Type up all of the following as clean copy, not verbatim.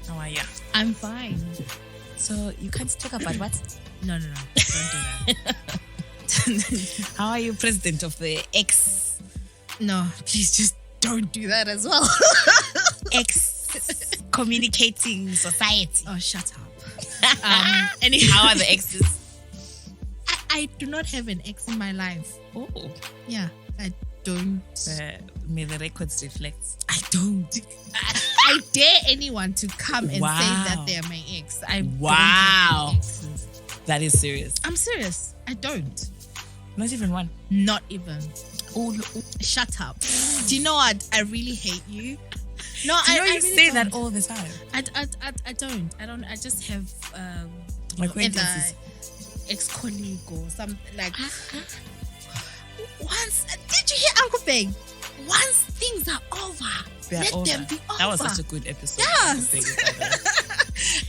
How are you? I'm fine. So you can't talk about what? No. Don't do that. How are you, president of the X? No, please just don't do that as well. X communicating society. Oh, shut up. Anyhow, how are the X's? I do not have an ex in my life. Oh. Yeah, I don't. May the records reflect. I don't. I dare anyone to come and say that they're my ex. I don't have any exes. That is serious. I'm serious. I don't. Not even one. Not even. Oh, shut up. Do you know what? I really hate you. No, Do you know I you really say don't. that all the time. I don't. I just have Like when either ex-colleague or something like. Once, did you hear Uncle Bang? Once things are over, let them be over. That was such a good episode. Yes.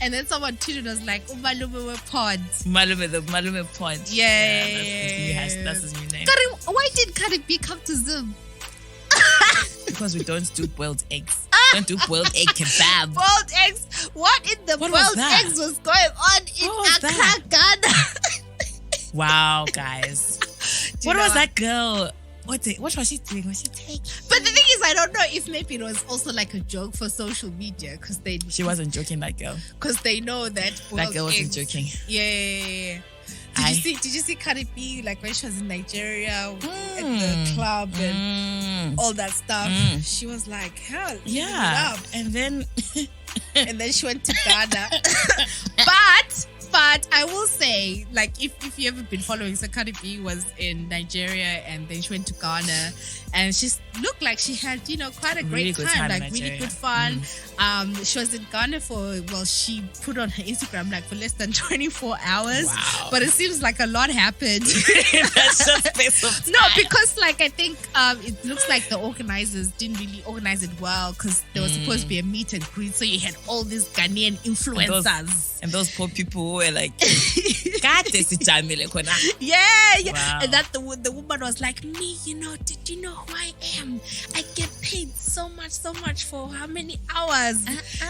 And then someone tweeted us like, "Umalume we pod." Malume, the Malume pod. Yeah, that's his new name. Why did Cardi B come to Zoom? Because we don't do boiled eggs. Don't do boiled egg kebab. Boiled eggs. What in the boiled eggs was going on in Accra, Ghana? Wow, guys. What was that girl? What was she doing? Was she taking? But the thing is, I don't know if maybe it was also like a joke for social media because she wasn't joking, that girl. Because they know that that girl wasn't joking. Yeah. Did you see Cardi B like when she was in Nigeria at the club and all that stuff? She was like, hell, yeah. And then she went to Ghana. But I will say, like, if you ever been following, so Cardi B was in Nigeria and then she went to Ghana and she looked like she had, quite a great time, like really good fun. She was in Ghana she put on her Instagram like for less than 24 hours. Wow. But it seems like a lot happened. That's just space of time. No, because like I think it looks like the organizers didn't really organize it well because there was supposed to be a meet and greet, so you had all these Ghanaian influencers. And those poor people who were like, yeah. Wow. And that the woman was like, me, did you know who I am? I get paid so much for how many hours?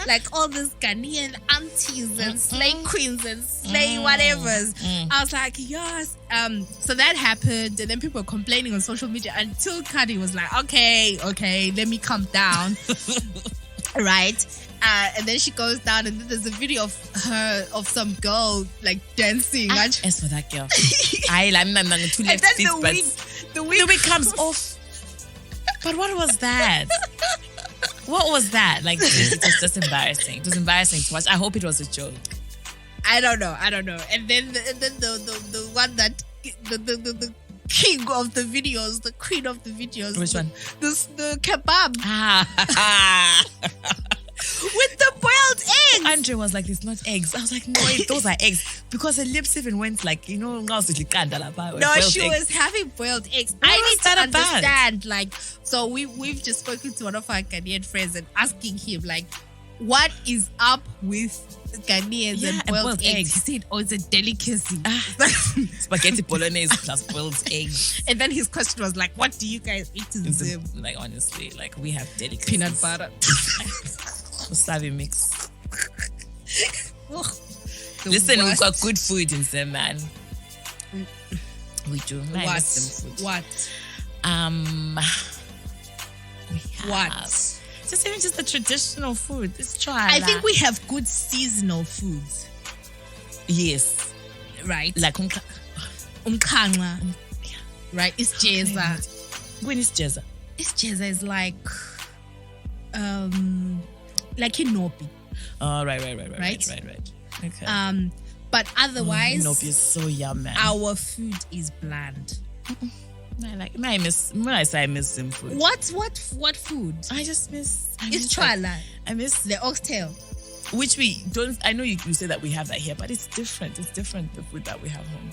Like all these Ghanaian aunties and slay queens and slay whatevers. I was like, yes. So that happened, and then people were complaining on social media until Cardi was like, okay, let me calm down. Right? And then she goes down, and then there's a video of some girl like dancing. As for that girl, and then the wig comes off. But what was that? What was that? Like, it was just embarrassing. It was embarrassing to watch. I hope it was a joke. I don't know. And then the one that the king of the videos, the queen of the videos. Which one? The kebab. With the boiled eggs. Andre was like, it's not eggs. I was like, no, those are eggs. Because her lips even went like, no, she was having boiled eggs. I need to understand, like, so we've just spoken to one of our Ghanaian friends and asking him, like, what is up with Ghanaians and boiled eggs? He said, it's a delicacy. Spaghetti bolognese plus boiled eggs. And then his question was like, what do you guys eat in Zim? Like, honestly, like, we have delicacies. Peanut butter. Wasabi mix. Listen, we've got good food in Zim, man. We do. What? Food. What? We have. What? Just the traditional food. It's try. I think we have good seasonal foods. Yes. Right? Like umkanga. Right? It's jeza. When is jeza? Jeza is like inopi. Oh, right. Okay. But otherwise, inopi is so yum, man. Our food is bland. I miss Zim food. What food? I miss Trala. I miss the oxtail. Which we don't. I know you say that we have that here, but it's different. It's different, the food that we have home.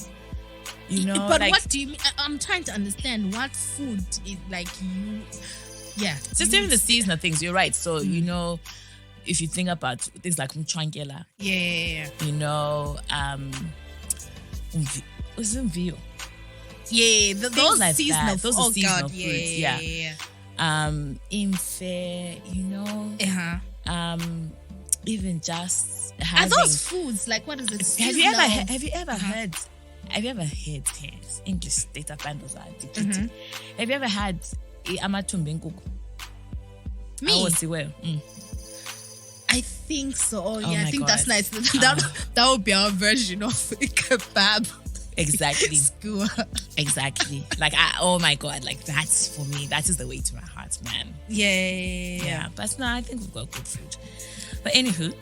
But what do you mean? I'm trying to understand what food is like you. Yeah, just even the seasonal things. You're right. So if you think about things like mchangela, Mvio. Yeah, those like seasonal that. Those are seasonal foods. Yeah. In fair, even just Are having... those foods? Like, what is it? Have you ever heard... Have you ever had English data bundles are depleted? Have you ever had amathumbi enkukhu? Me? I think so. Oh yeah, I think God. that's nice. That would be our version of a kebab. Exactly. Skewer. Exactly. Like, oh my God, like that's for me. That is the way to my heart, man. Yeah. But no, I think we've got good food. But anywho,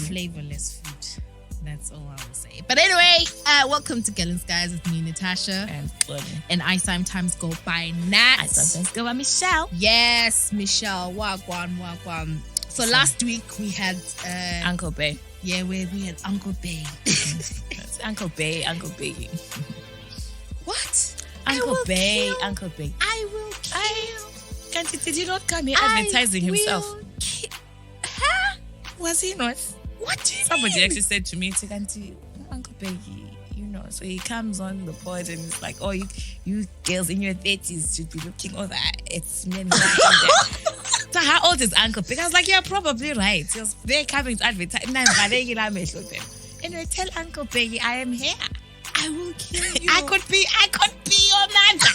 flavorless food. That's all I will say. But anyway, welcome to Girl Skies with me, Natasha. And Xolie. And I sometimes go by Nat. I sometimes go by Michelle. Yes, Michelle. Wagwan. So last week we had Uncle Bay. Yeah, we had Uncle Bay. That's Uncle Bay. What? Uncle Bay. I will kill. Did he not come here advertising himself? Huh? Was he not? What do you Somebody mean? actually said to me, Uncle Bay, so he comes on the pod and it's like, oh, you girls in your 30s should be looking over. It's men right there. So how old is Uncle Bay? I was like, you're probably right. They're coming to advertise. Anyway, tell Uncle Bay I am here. I will kill you. I could be your mother.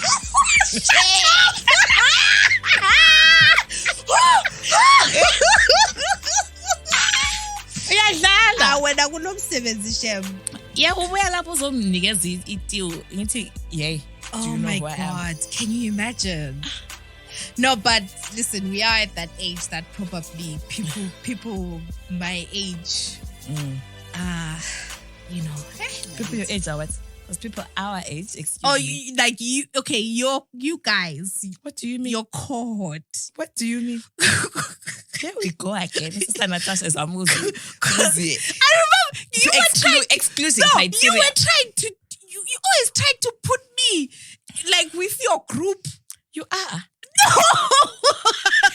uyadlala wena kunomsebenzi shem. Yeah, ubuya lapho uzomnikeza itiyo ngithi yay. Oh my God, can you imagine? No, but listen, we are at that age that probably people my age people your age are what? Because people our age, excuse me. You guys. What do you mean? Your cohort. What do you mean? Here we go again. This is Natasha's amusing. I remember you were trying exclusive criteria. You were trying to. You always tried to put me like with your group. You are.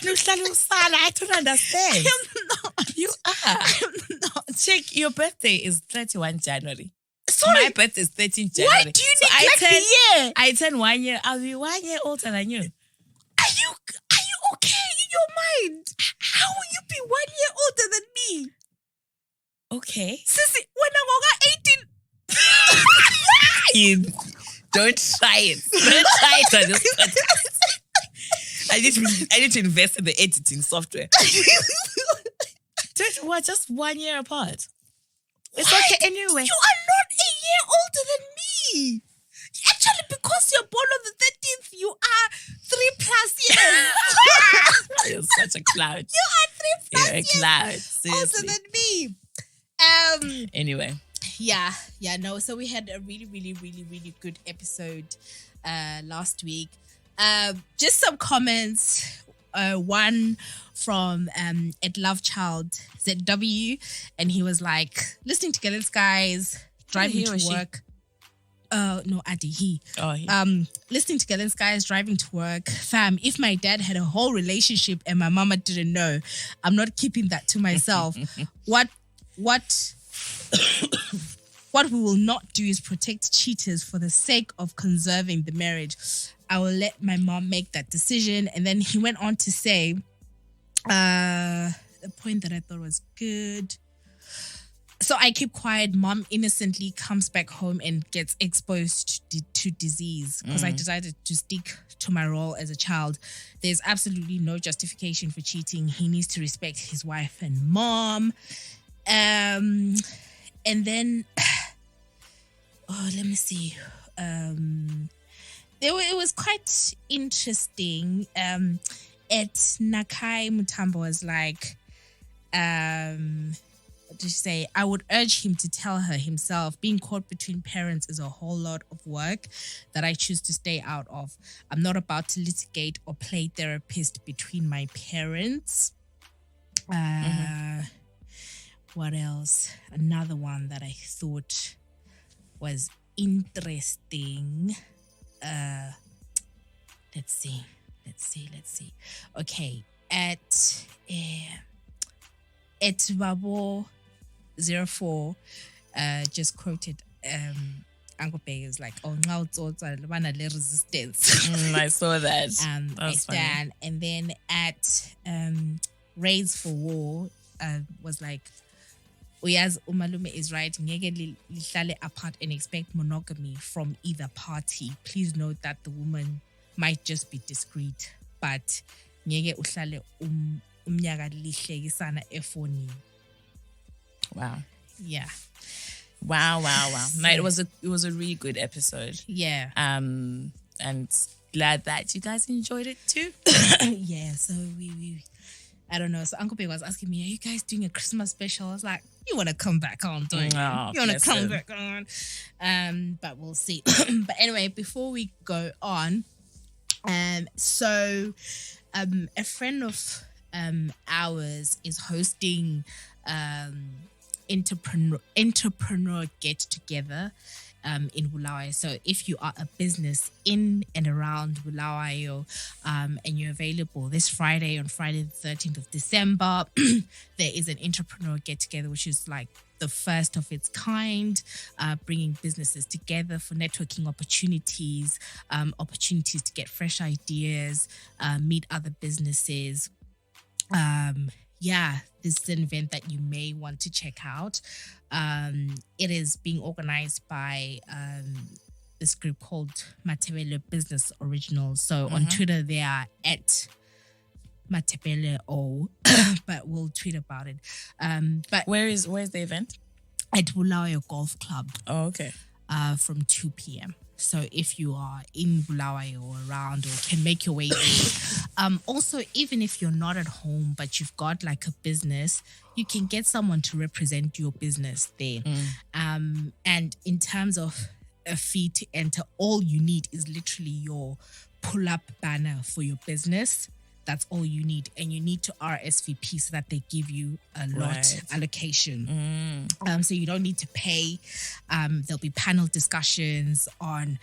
No, I don't understand. I'm not. You are. I'm not. Check, your birthday is 31 January. Sorry. My birthday is 13 January. Why do you neglect the year? I turn 1 year. I'll be 1 year older than you. Are you okay in your mind? How will you be 1 year older than me? Okay. Sissy, when I'm 18. Don't try it. Don't try it on this podcast. I need to invest in the editing software. We're just 1 year apart. It's What? okay anyway. You are not a year older than me. Actually, because you're born on the 13th, you are 3+ years. You're such a cloud. You are 3+ You're a years cloud. Seriously. older than me. Anyway. No. So we had a really, really, really, really good episode last week. Just some comments. One from at Lovechild ZW, and he was like, listening to Girl Skies, driving to work. No, Adi, he. Oh, he. Listening to Girl Skies, driving to work. Fam, if my dad had a whole relationship and my mama didn't know, I'm not keeping that to myself. What we will not do is protect cheaters for the sake of conserving the marriage. I will let my mom make that decision. And then he went on to say, the point that I thought was good. So I keep quiet. Mom innocently comes back home and gets exposed to disease because I decided to stick to my role as a child. There's absolutely no justification for cheating. He needs to respect his wife and mom. And then, let me see. It was quite interesting. At Nakai Mutambo was like, what did she say? I would urge him to tell her himself. Being caught between parents is a whole lot of work that I choose to stay out of. I'm not about to litigate or play therapist between my parents. What else? Another one that I thought was interesting. Let's see. Okay, at Babo 04, just quoted Uncle Bay is like, oh, now it's resistance. I saw that. I stand. And then at Raids for War, was like, Uyaz umalume is right. Ngeke lihlale apart and expect monogamy from either party. Please note that the woman might just be discreet, but ngeke uhlale umnyaka lihlekisana efonini. Wow. Yeah. Wow. No, it was a really good episode. Yeah. And glad that you guys enjoyed it too. Yeah. So we I don't know. So Uncle Big was asking me, are you guys doing a Christmas special? I was like, you want to come back on, don't you? Oh, You want to come back on. But we'll see. But anyway, before we go on, so a friend of ours is hosting entrepreneur get together in Bulawayo. So if you are a business in and around Bulawayo and you're available this Friday, on Friday the 13th of December, there is an entrepreneur get together, which is like the first of its kind, bringing businesses together for networking opportunities, opportunities to get fresh ideas, meet other businesses. This is an event that you may want to check out. It is being organized by this group called Matebele Business Originals. So on Twitter, they are at Matebele O, but we'll tweet about it. But where's the event? At Bulawayo Golf Club. Oh, okay. From 2 p.m. So if you are in Bulawayo or around or can make your way there. Also, even if you're not at home, but you've got like a business, you can get someone to represent your business there. And in terms of a fee to enter, all you need is literally your pull-up banner for your business. That's all you need. And you need to RSVP so that they give you a lot allocation. So you don't need to pay. There'll be panel discussions on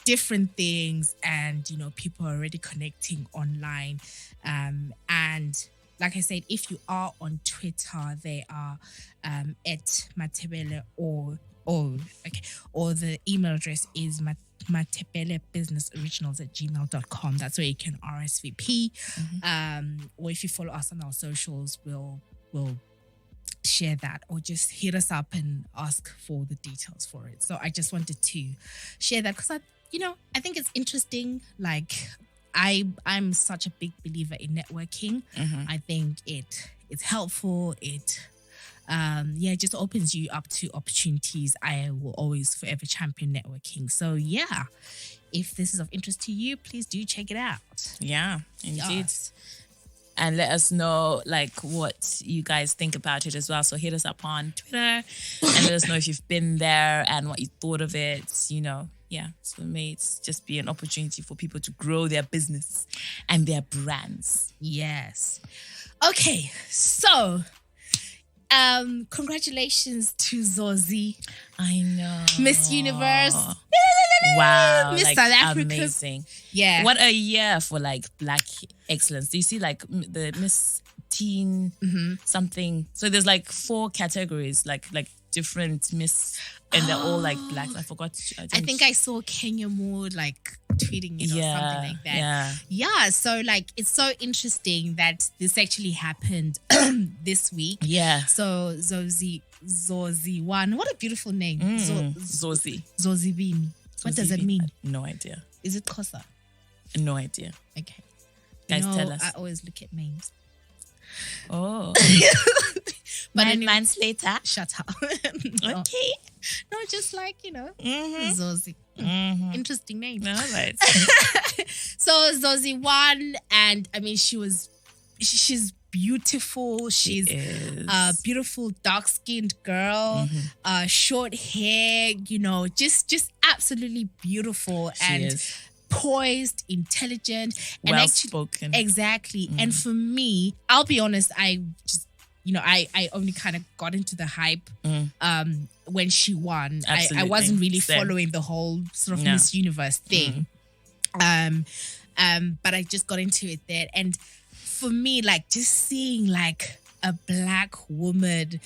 different things. And, people are already connecting online. And like I said, if you are on Twitter, they are at Matebele or the email address is matebelebusinessoriginals@gmail.com. That's where you can RSVP. Or if you follow us on our socials, we'll share that, or just hit us up and ask for the details for it. So I just wanted to share that because I think it's interesting. Like I'm such a big believer in networking. I think it's helpful. It just opens you up to opportunities. I will always forever champion networking. So yeah, if this is of interest to you, please do check it out. Yeah, indeed. Yes. And let us know what you guys think about it as well. So hit us up on Twitter and let us know if you've been there and what you thought of it. So may it just be an opportunity for people to grow their business and their brands. Yes. Okay, so congratulations to Xolie. I know. Miss Universe. Wow. Miss South Africa. Amazing. Yeah. What a year for Black excellence. Do you see the Miss Teen something? So there's 4 categories, different Miss, and they're all Black. I forgot. I think I saw Kenya Moore tweeting it or something like that. Yeah. So it's so interesting that this actually happened this week. Yeah. So Xolie one. What a beautiful name. Xolie. Xolie Bini. What does it mean? No idea. Is it Xhosa? No idea. Okay. Guys, tell us. I always look at names. Oh. But 9 months later. Shut up. Okay. No, just Xolie. Interesting name. All right. So Xolie won, and I mean, she's beautiful. She's a beautiful dark-skinned girl, short hair, just absolutely beautiful. She is poised, intelligent, well-spoken. Exactly. And for me, I'll be honest, I just I only kind of got into the hype when she won. I wasn't really following the whole sort of Miss Universe thing. But I just got into it there. And for me, just seeing a Black woman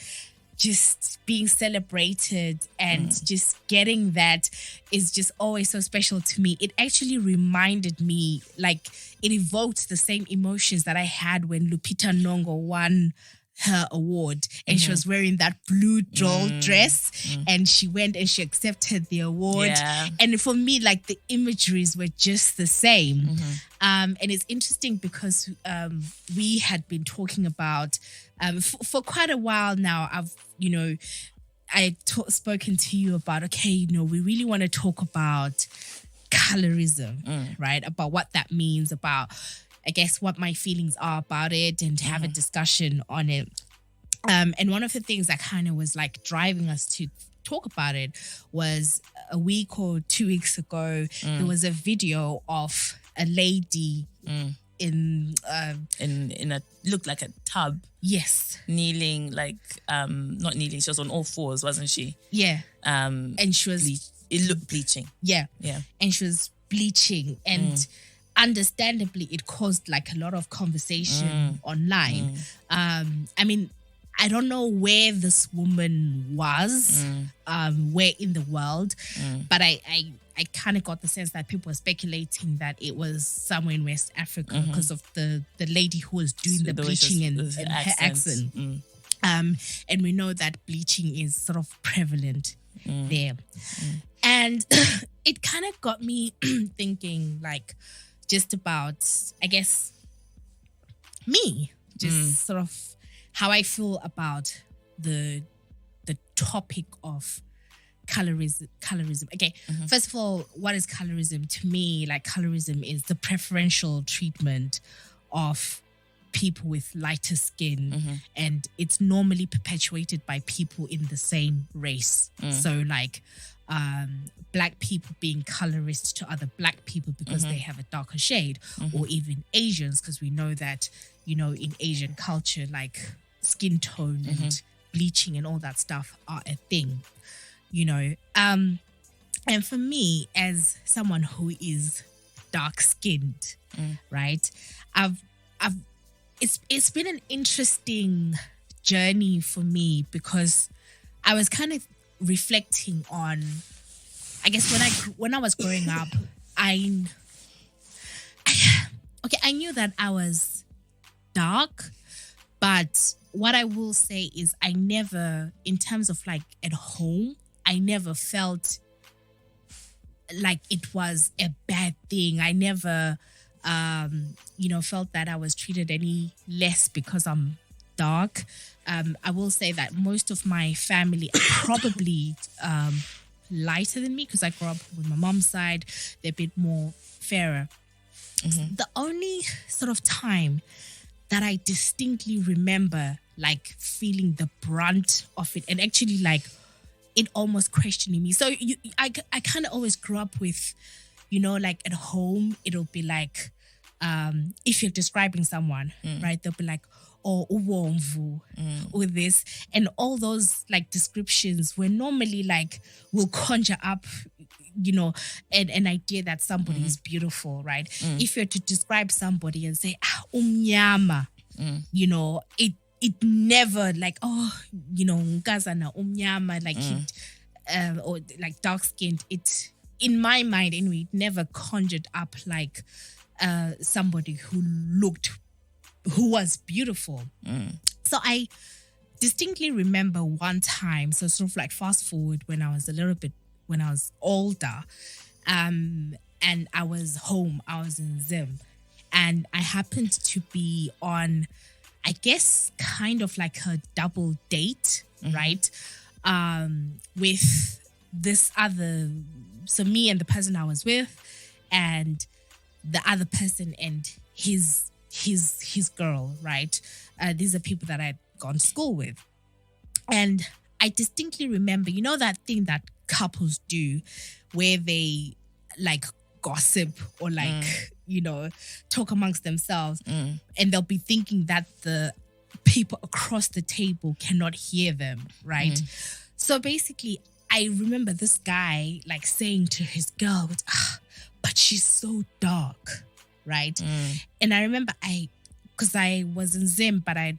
just being celebrated and just getting that is just always so special to me. It actually reminded me, it evoked the same emotions that I had when Lupita Nyong'o won her award, and she was wearing that blue doll dress, and she went and she accepted the award. And for me, like, the imageries were just the same. And it's interesting because we had been talking about for quite a while now. Spoken to you about, okay, we really want to talk about colorism, right? About what that means, about, I guess, what my feelings are about it, and to have a discussion on it. And one of the things that kind of was like driving us to talk about it was a week or 2 weeks ago, there was a video of a lady in a looked like a tub. Yes. Kneeling, like not kneeling, she was on all fours, wasn't she? Yeah. And she was it looked bleaching. Yeah. Yeah. And she was bleaching, and understandably it caused like a lot of conversation online. I mean, I don't know where this woman was, where in the world, but I kind of got the sense that people were speculating that it was somewhere in West Africa because of the lady who was doing the bleaching and her accent. And we know that bleaching is sort of prevalent there. And it kind of got me thinking, like, just about, I guess, me, just sort of how I feel about the topic of colorism. Okay, first of all, what is colorism? To me, like, colorism is the preferential treatment of people with lighter skin, and it's normally perpetuated by people in the same race. So, like, black people being colorist to other black people because they have a darker shade, or even Asians, because we know that, in Asian culture, like, skin tone and bleaching and all that stuff are a thing, and for me, as someone who is dark skinned, right, it's been an interesting journey for me, because I was kind of reflecting on, I guess, when I was growing up, I knew that I was dark, but what I will say is I never, in terms of like at home, I never felt like it was a bad thing. I never, felt that I was treated any less because I'm dark. I will say that most of my family are probably lighter than me, because I grew up with my mom's side. They're a bit more fairer. The only sort of time that I distinctly remember like feeling the brunt of it, and actually like it almost questioning me. So I kind of always grew up with, like at home, it'll be like, if you're describing someone, right, they'll be like, or uwomvu, or this, and all those like descriptions were normally like will conjure up, an idea that somebody is beautiful, right? If you're to describe somebody and say umnyama, it never like, ngazana umnyama, like or like dark skinned. It, in my mind anyway, it never conjured up like somebody who was beautiful. So I distinctly remember one time, so sort of like fast forward when I was older, and I was home, I was in Zim, and I happened to be on, I guess, kind of like a double date, right? With this other, so me and the person I was with, and the other person and his girl, right? These are people that I'd gone to school with. And I distinctly remember, that thing that couples do where they like gossip or like, talk amongst themselves, and they'll be thinking that the people across the table cannot hear them, right? So basically, I remember this guy like saying to his girl, but she's so dark, right? And I remember because I was in Zim, but I'd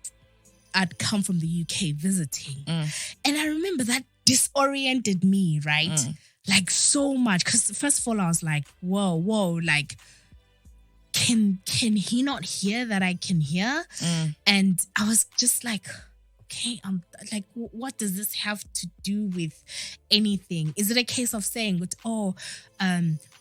come from the UK visiting. And I remember that disoriented me, right? Like so much. Because first of all, I was like, whoa, like can he not hear that I can hear? And I was just like, okay, like, what does this have to do with anything? Is it a case of saying,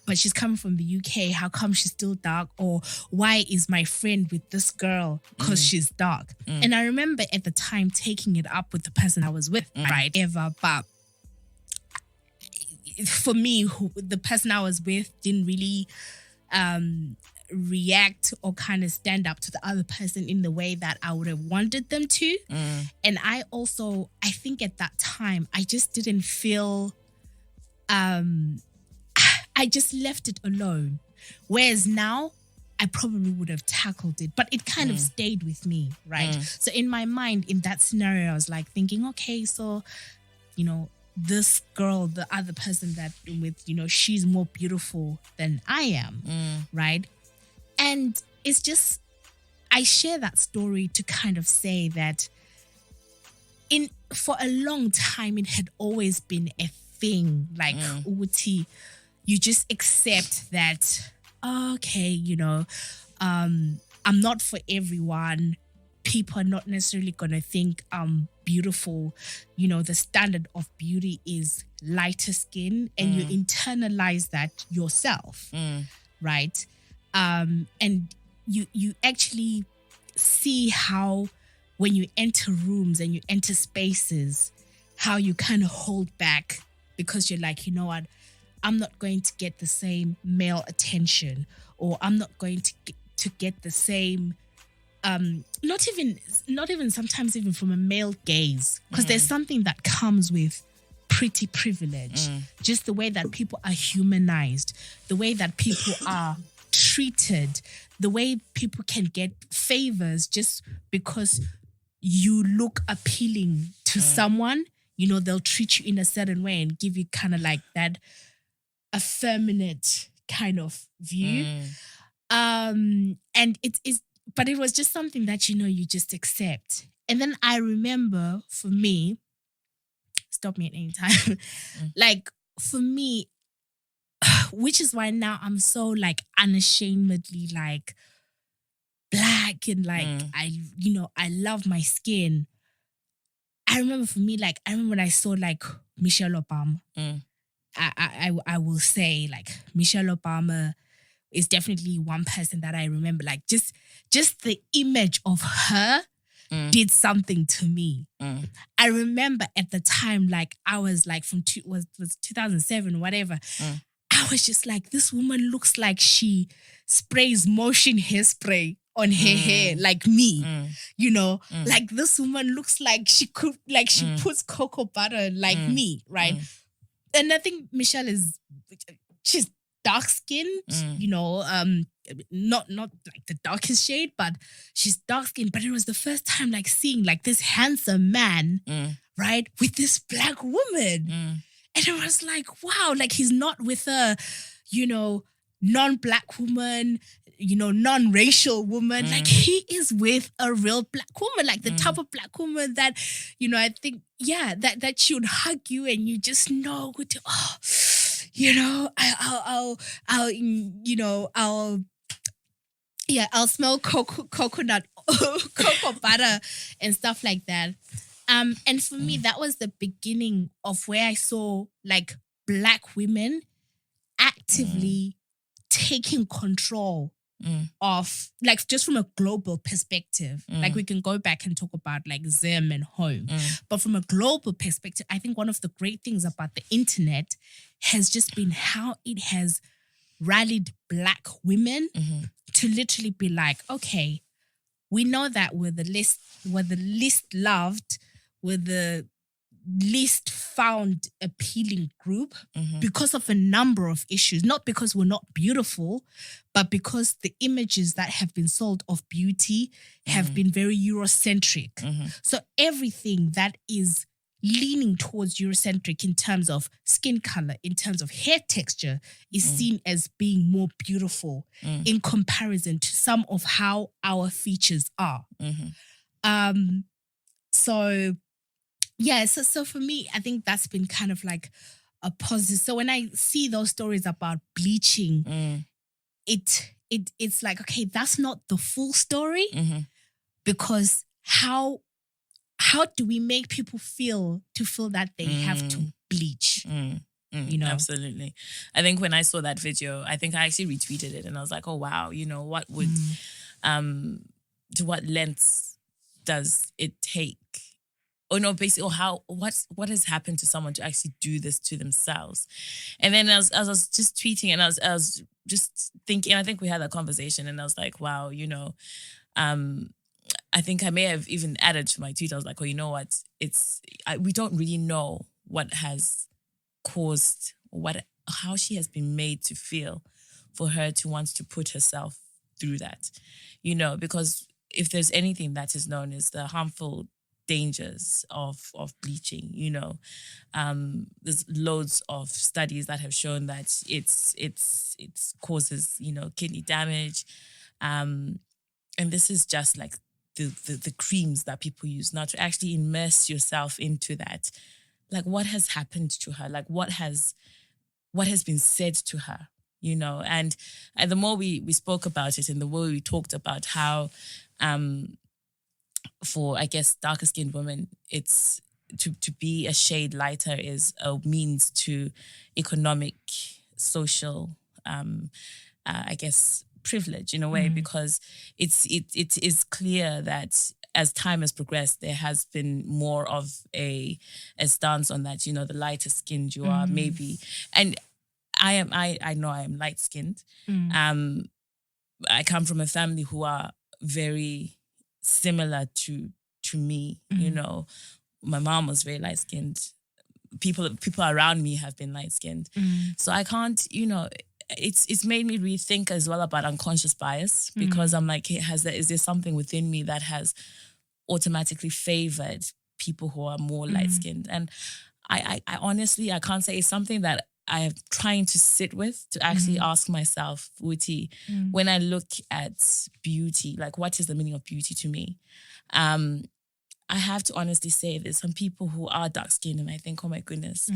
but she's coming from the UK, how come she's still dark? Or why is my friend with this girl? Because she's dark. And I remember at the time taking it up with the person I was with, right? But for me, the person I was with didn't really react or kind of stand up to the other person in the way that I would have wanted them to. And I think at that time, I just didn't feel, I just left it alone. Whereas now, I probably would have tackled it, but it kind of stayed with me, right? So in my mind, in that scenario, I was like thinking, okay, so, this girl, the other person that with, she's more beautiful than I am, right? And it's just, I share that story to kind of say that for a long time, it had always been a thing, like, Uti, you just accept that, okay, I'm not for everyone. People are not necessarily going to think I'm beautiful. The standard of beauty is lighter skin, and you internalize that yourself, right? And you actually see how when you enter rooms and you enter spaces, how you kind of hold back because you're like, you know what? I'm not going to get the same male attention, or I'm not going to get the same, not even sometimes even from a male gaze, because there's something that comes with pretty privilege, just the way that people are humanized, the way that people are treated, the way people can get favors just because you look appealing to someone. They'll treat you in a certain way and give you kind of like that effeminate kind of view. And but it was just something that, you just accept. And then I remember for me, stop me at any time, like for me, which is why now I'm so like unashamedly like black and like I love my skin. I remember for me, like I remember when I saw like Michelle Obama. I will say like Michelle Obama is definitely one person that I remember. Like just the image of her did something to me. I remember at the time, like I was like was 2007, whatever. I was just like, this woman looks like she sprays motion hairspray on her hair like me, like this woman looks like she could, like she puts cocoa butter like me, right? And I think Michelle she's dark skinned, not like the darkest shade, but she's dark skinned. But it was the first time like seeing like this handsome man, right, with this black woman. And it was like, wow, like he's not with a, non-black woman, non-racial woman. Like he is with a real black woman, like the type of black woman that, I think, that she would hug you and you just know, I'll smell coconut, cocoa butter and stuff like that. And for me, that was the beginning of where I saw like black women actively taking control of, like, just from a global perspective. Like we can go back and talk about like Zim and home. But from a global perspective, I think one of the great things about the internet has just been how it has rallied black women to literally be like, okay, we know that we're the least loved, we're the least found appealing group because of a number of issues. Not because we're not beautiful, but because the images that have been sold of beauty have been very Eurocentric. So everything that is leaning towards Eurocentric in terms of skin color, in terms of hair texture, is seen as being more beautiful in comparison to some of how our features are. So for me, I think that's been kind of like a positive. So when I see those stories about bleaching, it it's like, okay, that's not the full story, Mm-hmm. because how do we make people feel that they have to bleach? You know? Absolutely. I think when I saw that video, I think I actually retweeted it and I was like, oh wow, you know, what would to what lengths does it take? Or no, basically, or what has happened to someone to actually do this to themselves? And then as I was just tweeting and I was just thinking, I think we had that conversation and I was like, wow, you know, I think I may have even added to my tweet. I was like, oh, you know what? We don't really know what has caused how she has been made to feel for her to want to put herself through that, you know, because if there's anything that is known as the harmful dangers of bleaching, you know, there's loads of studies that have shown that it's causes, you know, kidney damage, and this is just like the creams that people use now to actually immerse yourself into that. Like, what has happened to her? Like, what has been said to her? You know, and the more we spoke about it and the more we talked about how, for, I guess, darker skinned women, it's to be a shade lighter is a means to economic, social, I guess, privilege in a way, because it is clear that as time has progressed, there has been more of a stance on that, you know, the lighter skinned you are, maybe. And I know I am light skinned. I come from a family who are very similar to me, you know. My mom was very light skinned. People around me have been light skinned. So I can't, you know, it's made me rethink as well about unconscious bias, because I'm like, is there something within me that has automatically favored people who are more light skinned? And I honestly, I can't say. It's something that I am trying to sit with, to actually ask myself, Wuti, when I look at beauty, like, what is the meaning of beauty to me? I have to honestly say there's some people who are dark skinned and I think, oh my goodness,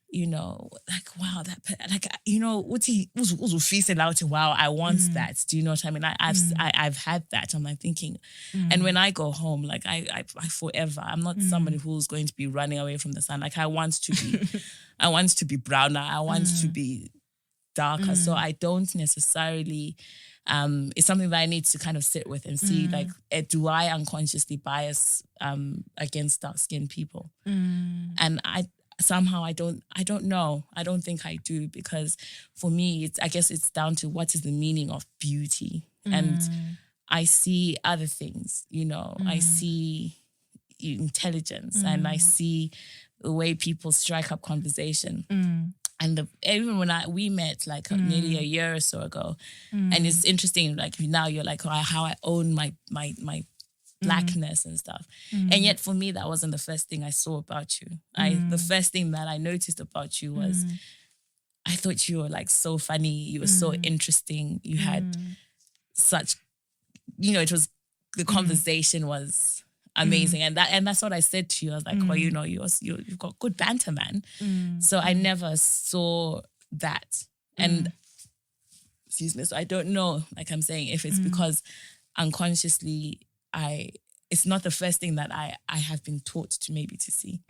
you know, like, wow, like, you know, Wuti was facing out, wow, I want that. Do you know what I mean? I've had that. I'm like thinking, and when I go home, like I forever, I'm not somebody who's going to be running away from the sun. Like, I want to be browner. I want to be darker. So I don't necessarily, it's something that I need to kind of sit with and see, like, do I unconsciously bias against dark-skinned people? And I don't know. I don't think I do, because for me, I guess it's down to what is the meaning of beauty. And I see other things, you know, I see intelligence and I see the way people strike up conversation. And even when we met like nearly a year or so ago, and it's interesting, like now you're like, how I own my blackness and stuff. And yet for me, that wasn't the first thing I saw about you. The first thing that I noticed about you was, I thought you were like so funny. You were so interesting. You had such, you know, the conversation was amazing. And that's what I said to you. I was like, well, you know, you've got good banter, man. So I never saw that. And excuse me, so I don't know, like I'm saying, if it's because unconsciously it's not the first thing that I have been taught to maybe to see.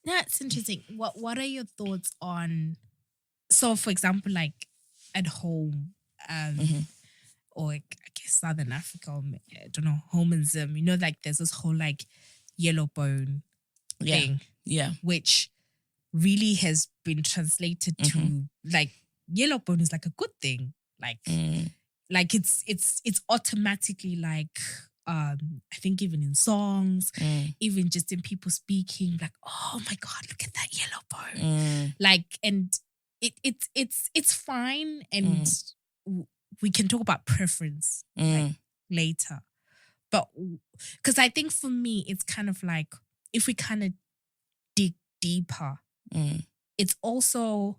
That's interesting. What are your thoughts on, so for example, like at home, or I guess Southern Africa, or, I don't know, homism, you know, like there's this whole like Yellowbone thing, which really has been translated to like Yellowbone is like a good thing, like like it's automatically like I think even in songs, even just in people speaking, like, oh my God, look at that Yellowbone, like, and it's fine, and we can talk about preference like later, but because I think for me it's kind of like, if we kind of dig deeper, it's also,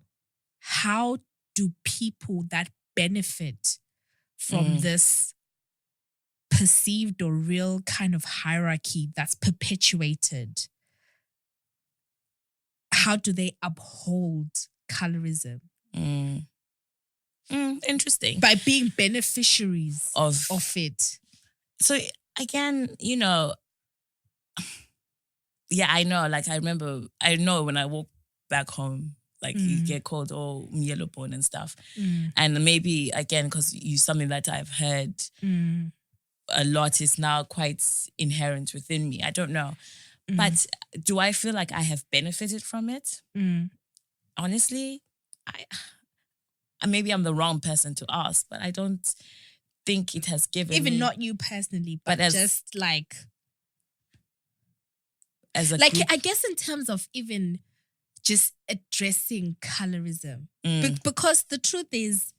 how do people that benefit from this perceived or real kind of hierarchy that's perpetuated, how do they uphold colorism? Interesting. By being beneficiaries of it. So again, you know, yeah, I know. Like I know when I walk back home, like you get called Yellowbone and stuff. And maybe again, because something that I've heard a lot is now quite inherent within me. I don't know. But do I feel like I have benefited from it? Honestly, maybe I'm the wrong person to ask, but I don't think it has given even me, not you personally, but as, just like as a like group. I guess in terms of even just addressing colorism, because the truth is,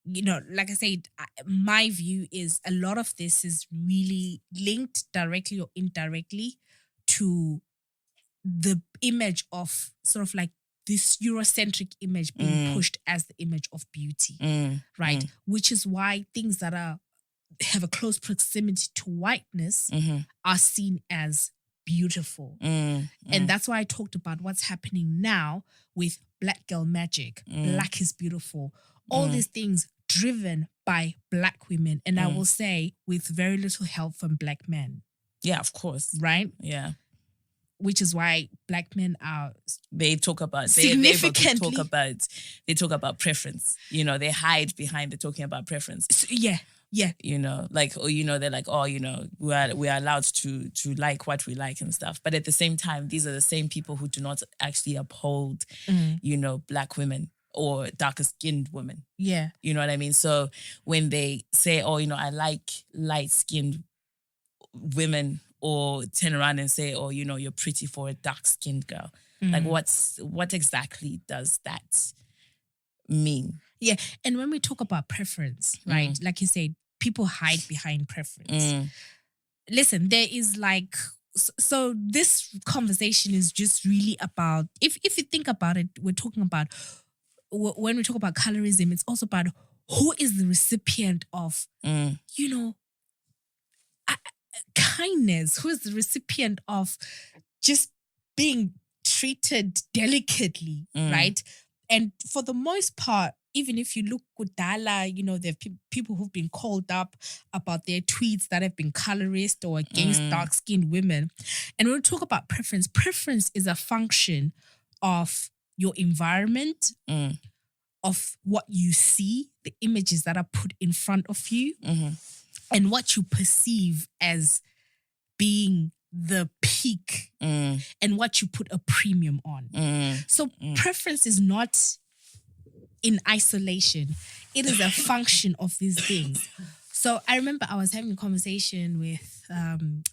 you know, like I said, my view is a lot of this is really linked directly or indirectly to the image of sort of like this Eurocentric image being pushed as the image of beauty, right? Which is why things that have a close proximity to whiteness are seen as beautiful. And that's why I talked about what's happening now with Black Girl Magic, Black is Beautiful, all these things driven by Black women. And I will say with very little help from Black men. Yeah, of course. Right? Yeah. Which is why Black men are they talk about preference. You know, they hide behind the talking about preference. Yeah. You know, like, or, you know, they're like, oh, you know, we are allowed to like what we like and stuff. But at the same time, these are the same people who do not actually uphold, you know, Black women or darker skinned women. Yeah. You know what I mean? So when they say, oh, you know, I like light skinned women, or turn around and say, oh, you know, you're pretty for a dark-skinned girl. Like, what exactly does that mean? Yeah. And when we talk about preference, right, like you said, people hide behind preference. Listen, there is like, so this conversation is just really about, if you think about it, we're talking about, when we talk about colorism, it's also about who is the recipient of, you know, kindness, who is the recipient of just being treated delicately, right? And for the most part, even if you look Kudala, you know, there are people who've been called up about their tweets that have been colorist or against dark-skinned women. And when we talk about preference is a function of your environment, of what you see, the images that are put in front of you, and what you perceive as being the peak and what you put a premium on. So preference is not in isolation. It is a function of these things. So I remember I was having a conversation with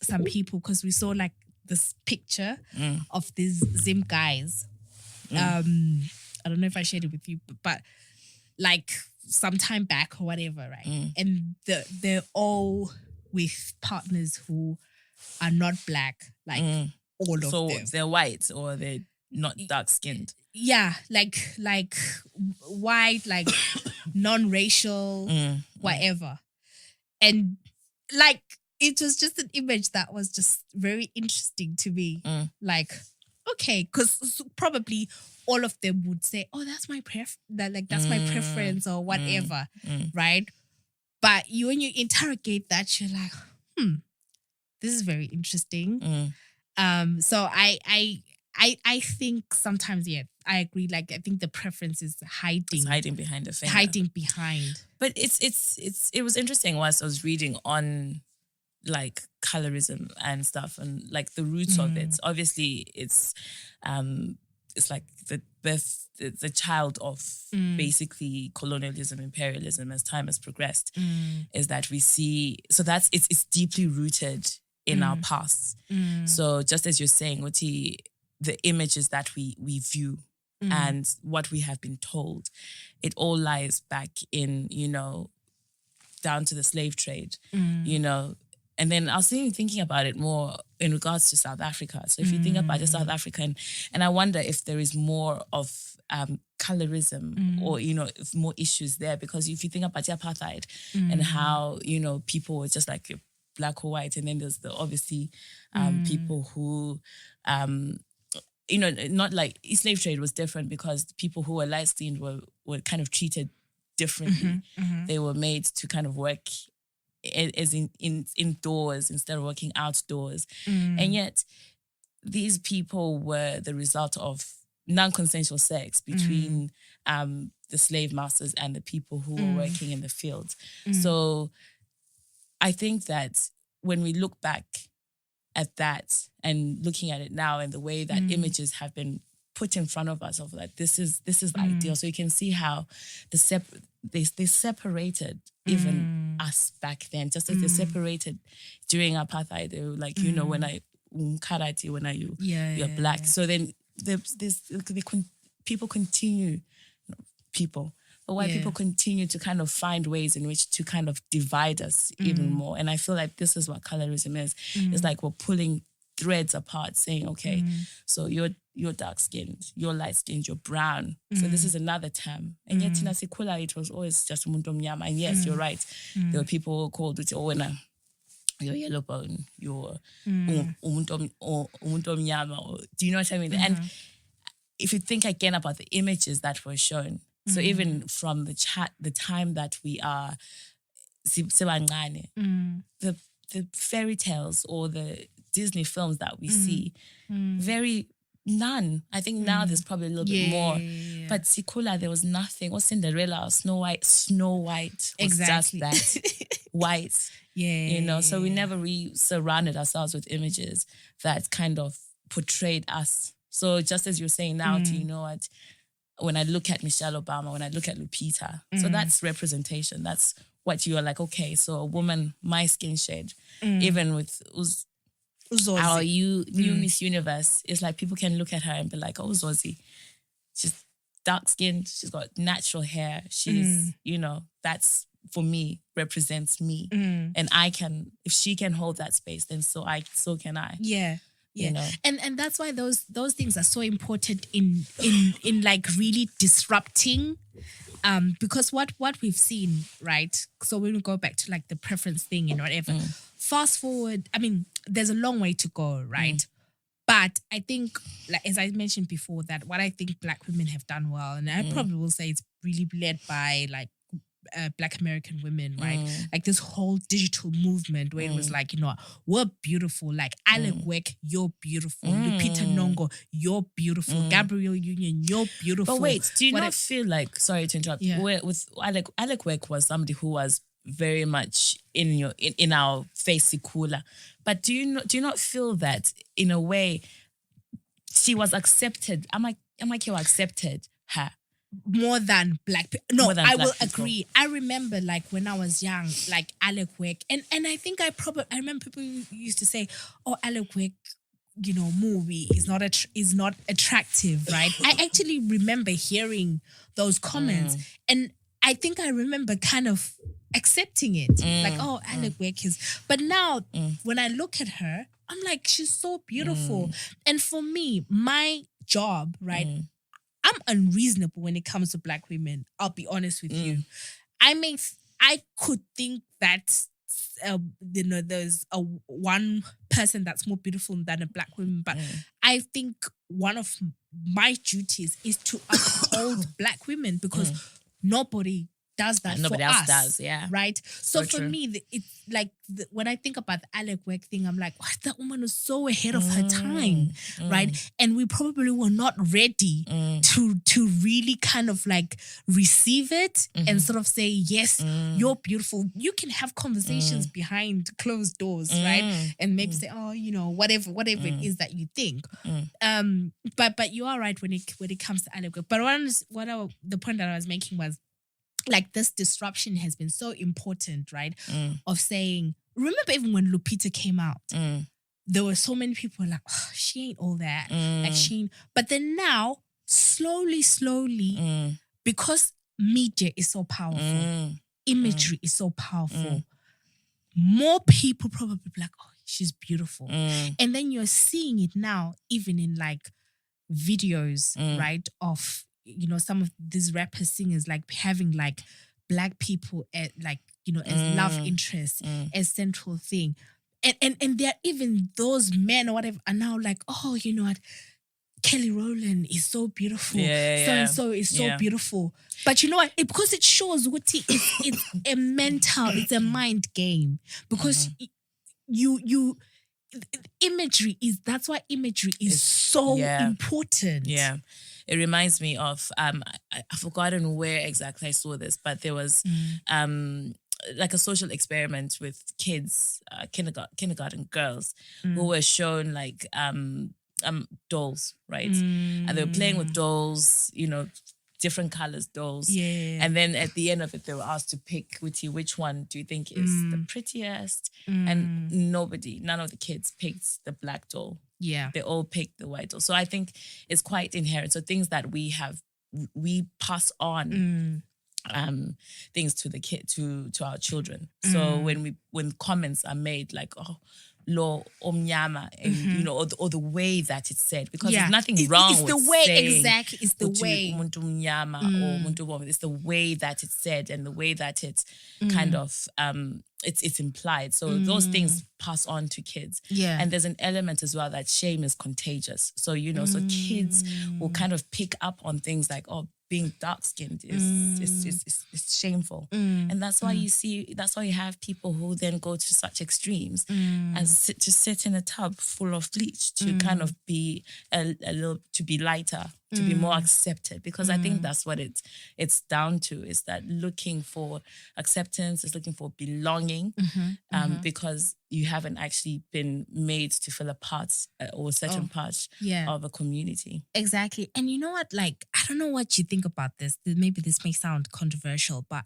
some people because we saw like this picture of these Zim guys. I don't know if I shared it with you, but like some time back or whatever, right? And they're all with partners who are not Black, like all of them. So they're white or they're not dark-skinned? Yeah, like white, like non-racial, whatever. And like, it was just an image that was just very interesting to me. Like, okay, because probably all of them would say, "Oh, that's my that's my preference or whatever," right? But when you interrogate that, you're like, this is very interesting. So I think sometimes, yeah, I agree. Like, I think the preference is hiding behind the finger. Hiding behind. But it was interesting whilst I was reading on like colorism and stuff and like the roots of it. Obviously, it's like the child of basically colonialism, imperialism as time has progressed. Is that we see, so that's it's deeply rooted in our past. So just as you're saying, Oti, the images that we view and what we have been told, it all lies back in, you know, down to the slave trade, you know. And then I was thinking about it more in regards to South Africa. So if you think about just South Africa, and I wonder if there is more of colorism or, you know, if more issues there, because if you think about apartheid and how, you know, people were just like Black or white, and then there's obviously people who not like slave trade was different because people who were light-skinned were kind of treated differently. They were made to kind of work as indoors instead of working outdoors. And yet these people were the result of non-consensual sex between the slave masters and the people who were working in the fields. So I think that when we look back at that and looking at it now and the way that images have been put in front of us of like this is the ideal. So you can see how they separated even us back then, just as they separated during apartheid. They were like, when you're black. So then people continue, white people continue to kind of find ways in which to kind of divide us even more. And I feel like this is what colorism is. It's like we're pulling threads apart, saying, okay, so you're dark-skinned, you're light-skinned, you're brown. So this is another term. And yet in Asikula, it was always just umuntu omnyama. And yes, you're right. There were people called you're Yellowbone, you're umuntu omnyama. Do you know what I mean? And if you think again about the images that were shown, so even from the time that we are the fairy tales or the Disney films that we see, none. I think now there's probably a little bit more. Yeah. But Sikula, there was nothing. Or Cinderella or Snow White was just that white. Yeah. So we never surrounded ourselves with images that kind of portrayed us. So just as you're saying now, do you know what? When I look at Michelle Obama, when I look at Lupita, so that's representation. That's what you are like, okay, so a woman, my skin shade, even with our new Miss Universe, it's like people can look at her and be like, oh, Zozi, she's dark-skinned, she's got natural hair, she's, that's, for me, represents me. And I can, if she can hold that space, then so can I. Yeah. Yeah. And that's why those things are so important in like really disrupting because what we've seen, right? So when we go back to like the preference thing and whatever, fast forward, I mean, there's a long way to go, right? But I think, like as I mentioned before, that what I think Black women have done well, and I probably will say it's really led by like Black American women, right? Like this whole digital movement where it was like, we're beautiful. Like Alec Weck, you're beautiful. Lupita Nyong'o, you're beautiful. Gabrielle Union, you're beautiful. But wait, do you not feel like, sorry to interrupt, with Alec Weck was somebody who was very much in our face cooler. But do you not feel that in a way she was accepted? Am I accepted her? More than black people. No, I will agree. I remember like when I was young, like Alec Weck, and I think I remember people used to say, "Oh, Alec Weck, movie is not attractive," right? I actually remember hearing those comments, and I think I remember kind of accepting it, like, "Oh, Alec Weck is." But now, when I look at her, I'm like, she's so beautiful, and for me, my job, right? I'm unreasonable when it comes to Black women. I'll be honest with you. I could think that there's one person that's more beautiful than a Black woman, but I think one of my duties is to uphold Black women because nobody does that. Nobody else does, yeah. Right? So for me, it's like when I think about the Alec Weck thing, I'm like, what? That woman was so ahead of her time, right? And we probably were not ready to really kind of like receive it and sort of say, yes, you're beautiful. You can have conversations behind closed doors, right? And maybe say, oh, whatever it is that you think. But you are right when it comes to Alec Weck. But the point that I was making was, like this disruption has been so important, right? Of saying, remember even when Lupita came out, there were so many people like, oh, she ain't all that. Like she ain't. But then now, slowly, because media is so powerful, imagery is so powerful, more people probably be like, oh, she's beautiful. And then you're seeing it now, even in like videos, right? Of some of these rappers, singers, like having like Black people at like, as love interests, as central thing. And there are even those men or whatever are now like, oh, you know what? Kelly Rowland is so beautiful. Yeah. So and so is so beautiful. But you know what? Because it shows what it's it's a mind game. Because that's why imagery is so important. Yeah. It reminds me of I've forgotten where exactly I saw this, but there was like a social experiment with kids, kindergarten girls, who were shown like dolls, right? And they were playing with dolls, different colors dolls. Yeah. And then at the end of it, they were asked to pick which one do you think is the prettiest? And none of the kids picked the black doll. Yeah. They all picked the white doll. So I think it's quite inherent. So things that we pass on things to the to our children. So when comments are made like, oh, lo omnyama, and or the way that it's said, because there's nothing wrong with the way saying exactly. It's the way umuntu mnyama or umuntu bomvu. It's the way that it's said and the way that it's kind of it's implied. So those things pass on to kids. Yeah. And there's an element as well that shame is contagious. So so kids will kind of pick up on things like, oh, being dark-skinned is shameful. And that's why that's why you have people who then go to such extremes and sit in a tub full of bleach to kind of be a little, to be lighter, to be more accepted. Because I think that's what it's down to, is that looking for acceptance, is looking for belonging, because you haven't actually been made to feel a part or a certain part of a community. Exactly. And you know what? Like, I don't know what you think about this. Maybe this may sound controversial, but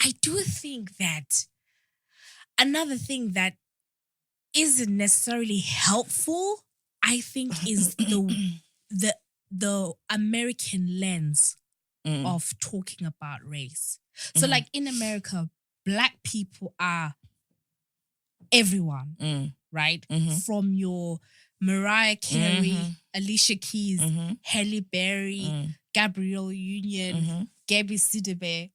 I do think that another thing that isn't necessarily helpful, I think, is the American lens of talking about race. So like in America, Black people are everyone, right? From your Mariah Carey, Alicia Keys, Halle Berry, Gabrielle Union, Gabby Sidibe,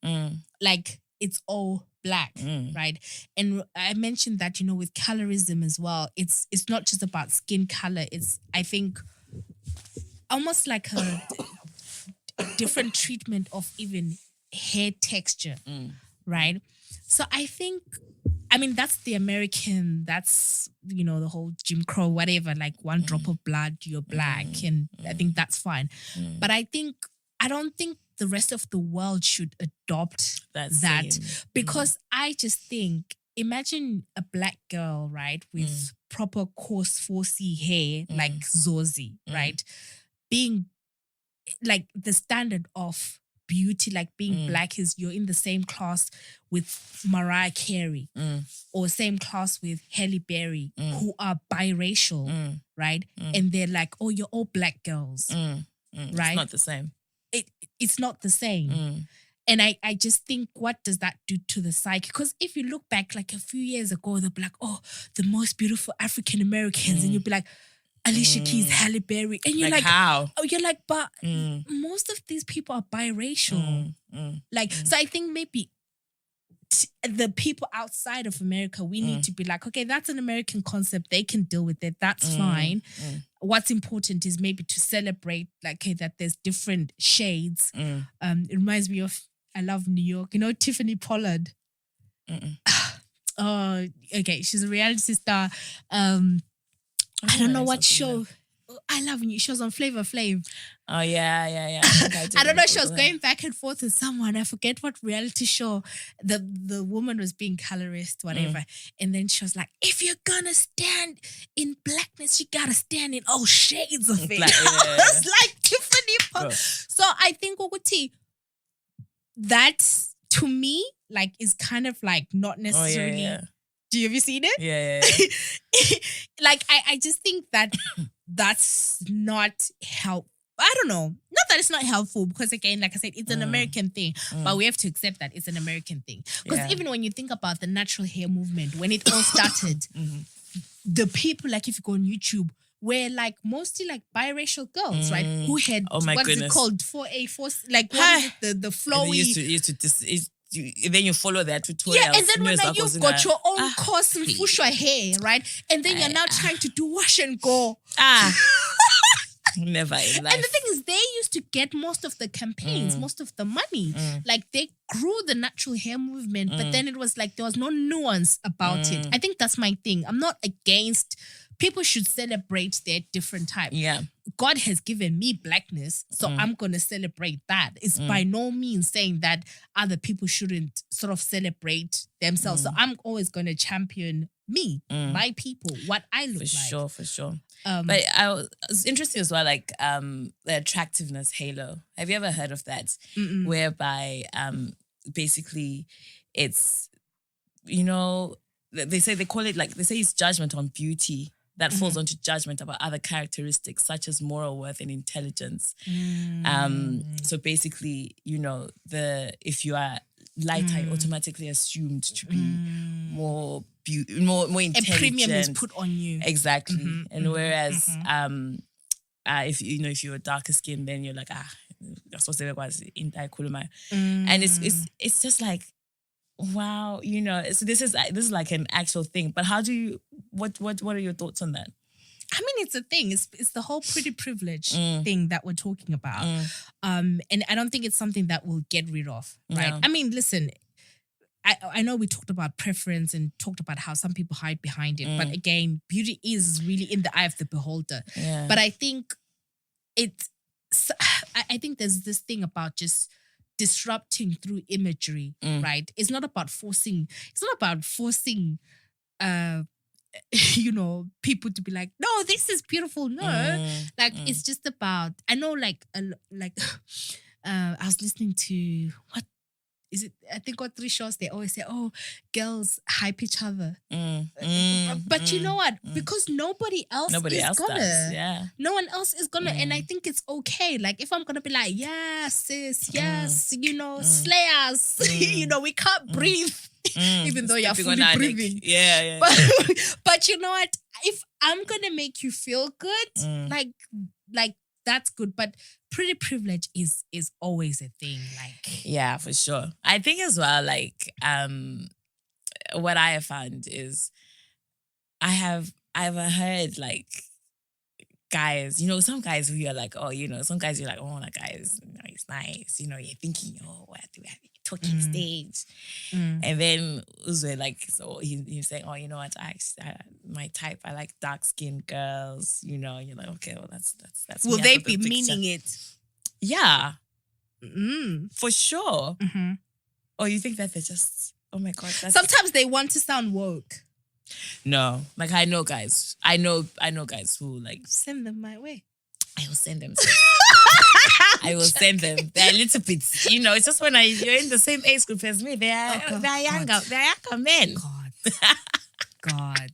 like it's all Black, right? And I mentioned that, with colorism as well, it's not just about skin color. It's, I think, almost like a different treatment of even hair texture, right? So I think, that's the American, that's, the whole Jim Crow, whatever, like one drop of blood, you're Black. And I think that's fine. But I don't think the rest of the world should adopt that because I just think, imagine a Black girl, right, with proper coarse 4C hair, like Zozie, right? Being like the standard of beauty, like being Black is you're in the same class with Mariah Carey or same class with Halle Berry, who are biracial, right? And they're like, oh, you're all Black girls, right? It's not the same. It's not the same. And I just think, what does that do to the psyche? Because if you look back like a few years ago, they'll be like, oh, the most beautiful African Americans. And you'll be like, Alicia Keys, Halle Berry. And you're like how? Oh, you're like, but most of these people are biracial. So I think maybe the people outside of America, we need to be like, okay, that's an American concept. They can deal with it. That's fine. What's important is maybe to celebrate, like, okay, that there's different shades. It reminds me of, I love New York. Tiffany Pollard. Oh, okay. She's a reality star. I don't know what show. I love new shows on Flavor Flav. Oh, yeah. I don't know. She was going back and forth with someone. I forget what reality show. The woman was being colorist, whatever. And then she was like, if you're gonna stand in blackness, you gotta stand in all shades of it. I was like, Tiffany. So I think, Oguti, that to me, like, is kind of like not necessarily... Oh, yeah. Have you seen it? Yeah. Like, I just think that that's not helpful. I don't know. Not that it's not helpful, because again, like I said, it's an American thing, but we have to accept that it's an American thing. Because even when you think about the natural hair movement, when it all started, the people, like if you go on YouTube, were like mostly like biracial girls, right? Who had, what's it called? 4A, like what is it? The flowy... Then you follow their tutorials. Yeah, and then when you've got your own course and fushwa hair, right? And then you're now trying to do wash and go. Never in life. And the thing is, they used to get most of the campaigns, most of the money. Like they grew the natural hair movement, but then it was like there was no nuance about it. I think that's my thing. I'm not against. People should celebrate their different type. Yeah. God has given me blackness, so I'm going to celebrate that. It's by no means saying that other people shouldn't sort of celebrate themselves. So I'm always going to champion me, my people, what I look like. For sure. But it's interesting as well, like the attractiveness halo. Have you ever heard of that? Whereby basically it's, they call it like, they say it's judgment on beauty that falls onto judgment about other characteristics such as moral worth and intelligence. So basically, if you are lighter, you're automatically assumed to be more intelligent. A premium is put on you. Exactly. And whereas if you're darker skinned, then you're like, that's what they was in Kuluma. And it's just like, wow, so this is like an actual thing. But how do you, what are your thoughts on that? I mean, it's a thing. It's the whole pretty privilege thing that we're talking about. And I don't think it's something that we'll get rid of, right? Yeah. I mean, listen, I know we talked about preference and talked about how some people hide behind it. But again, beauty is really in the eye of the beholder. Yeah. But I think I think there's this thing about just disrupting through imagery, right? It's not about forcing people to be like, no, this is beautiful. No, it's just about, I know, I was listening to, what is it? I think on 3 shows, they always say, oh, girls hype each other. But you know what? Because nobody else does. Yeah. No one else is gonna. And I think it's okay. Like, if I'm gonna be like, yes, sis, yes, slay us. We can't breathe. Even though you're fully breathing. Yeah. But you know what? If I'm gonna make you feel good, like that's good. But pretty privilege is always a thing. Like, yeah, for sure. I think as well, like, what I have found is I've heard like guys, some guys who you're like, oh, some guys you're like, oh, that guy is, he's nice. You're thinking, oh, what do we have talking stage? And then Uzwe, like, so he's saying, oh, you know what, my type, I like dark skinned girls, you're like, okay, well, that's will they be meaning it? Yeah. For sure. Or you think that they're just, oh my God. Sometimes they want to sound woke. No, like I know guys who like, send them my way. I will send them. I will send them. They're a little bit, it's just when you're in the same age group as me, they're younger men. God.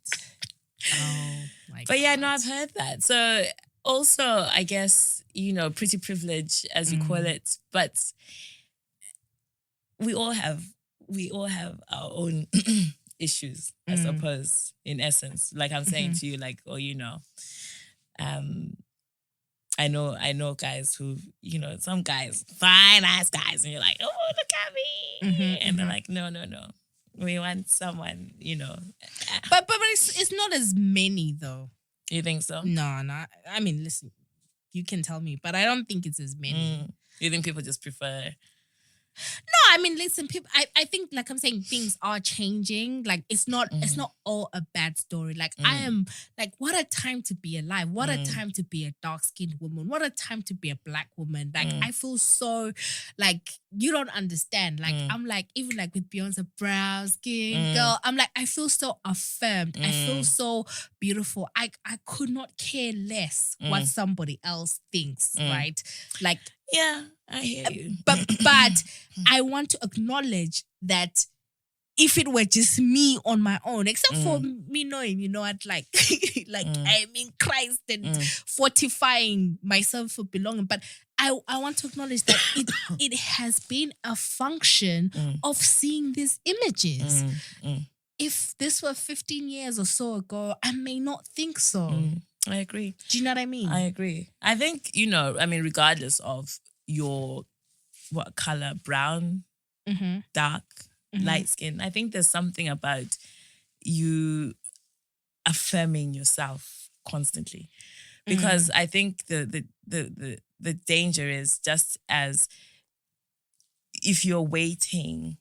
Oh my God. But yeah, no, I've heard that. So also, I guess, pretty privilege, as you call it, but we all have our own issues, I suppose, in essence. Like I'm saying to you, like, oh, I know guys who, some guys, fine ass guys, and you're like, oh, look at me. And they're like, no. We want someone, But it's not as many though. You think so? No. I mean, listen, you can tell me, but I don't think it's as many. You think people just prefer? No, I mean, listen, people. I think, like I'm saying, things are changing. Like it's not all a bad story. Like I am, like, what a time to be alive. What a time to be a dark-skinned woman. What a time to be a black woman. Like I feel so, like, you don't understand. Like I'm like, even like with Beyonce, brown skin girl, I'm like, I feel so affirmed. I feel so beautiful. I could not care less what somebody else thinks, right? Like, yeah, I hear you. But I want to acknowledge that if it were just me on my own, except for me knowing, I'd like I'm in Christ and fortifying myself for belonging. But I want to acknowledge that it has been a function of seeing these images. If this were 15 years or so ago, I may not think so. I agree. Do you know what I mean? I agree. I think, regardless of your, what color, brown, dark, light skin, I think there's something about you affirming yourself constantly. Because I think the danger is just as if you're waiting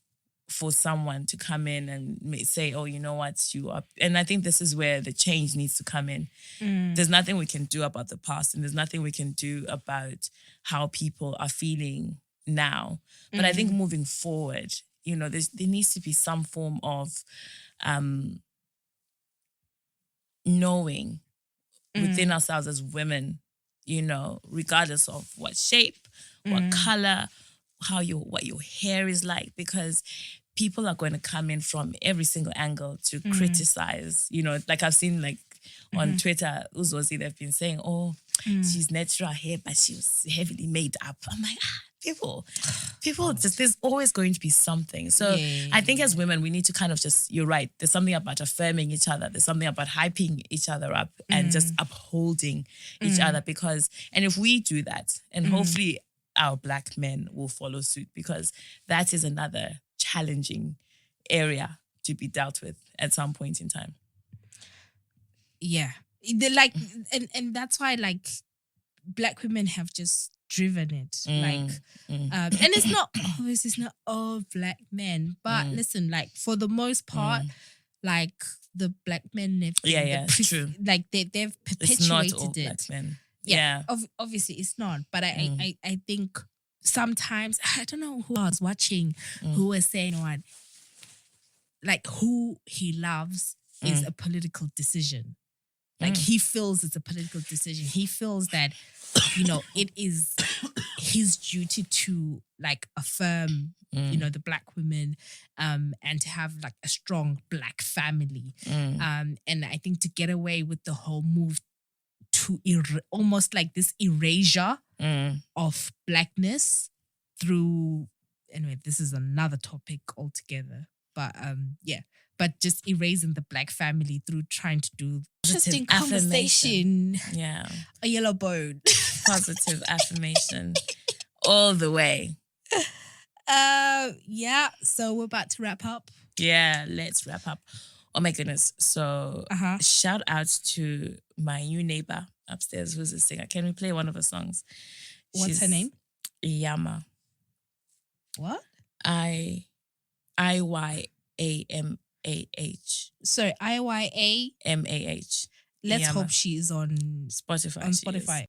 for someone to come in and say, oh, you know what, you are. And I think this is where the change needs to come in. There's nothing we can do about the past, and there's nothing we can do about how people are feeling now. But I think moving forward, you know, there needs to be some form of knowing within ourselves as women, you know, regardless of what shape, what color, what your hair is like, because people are going to come in from every single angle to criticize. You know, like I've seen like on Twitter, Uzozi, they've been saying, oh, she's natural hair, but she was heavily made up. I'm like, people just, there's always going to be something. So I think as women, we need to kind of just, you're right, there's something about affirming each other. There's something about hyping each other up and just upholding each other, because, and if we do that, and hopefully our Black men will follow suit, because that is another challenging area to be dealt with at some point in time. Yeah. They like, and that's why like Black women have just driven it. And it's not, obviously it's not all Black men, but listen, like for the most part, like the Black men have true. Like they've perpetuated it's not all it. Black men. Obviously it's not, but I think sometimes, I don't know who I was watching who was saying what, like who he loves is a political decision. Like he feels it's a political decision. He feels that, you know, it is his duty to like affirm, you know, the Black women, and to have like a strong Black family. And I think to get away with the whole move to almost like this erasure of Blackness through, anyway, this is another topic altogether. But but just erasing the Black family through trying to do interesting conversation. Yeah. A Yellowbone. Positive affirmation all the way. Yeah. So we're about to wrap up. Yeah, let's wrap up. Oh my goodness. So shout out to my new neighbor upstairs who's a singer. Can we play one of her songs? What's her name? Yama. What? IYAMAH. Sorry, IYAMAH. Let's Let's hope she's on Spotify. On Spotify.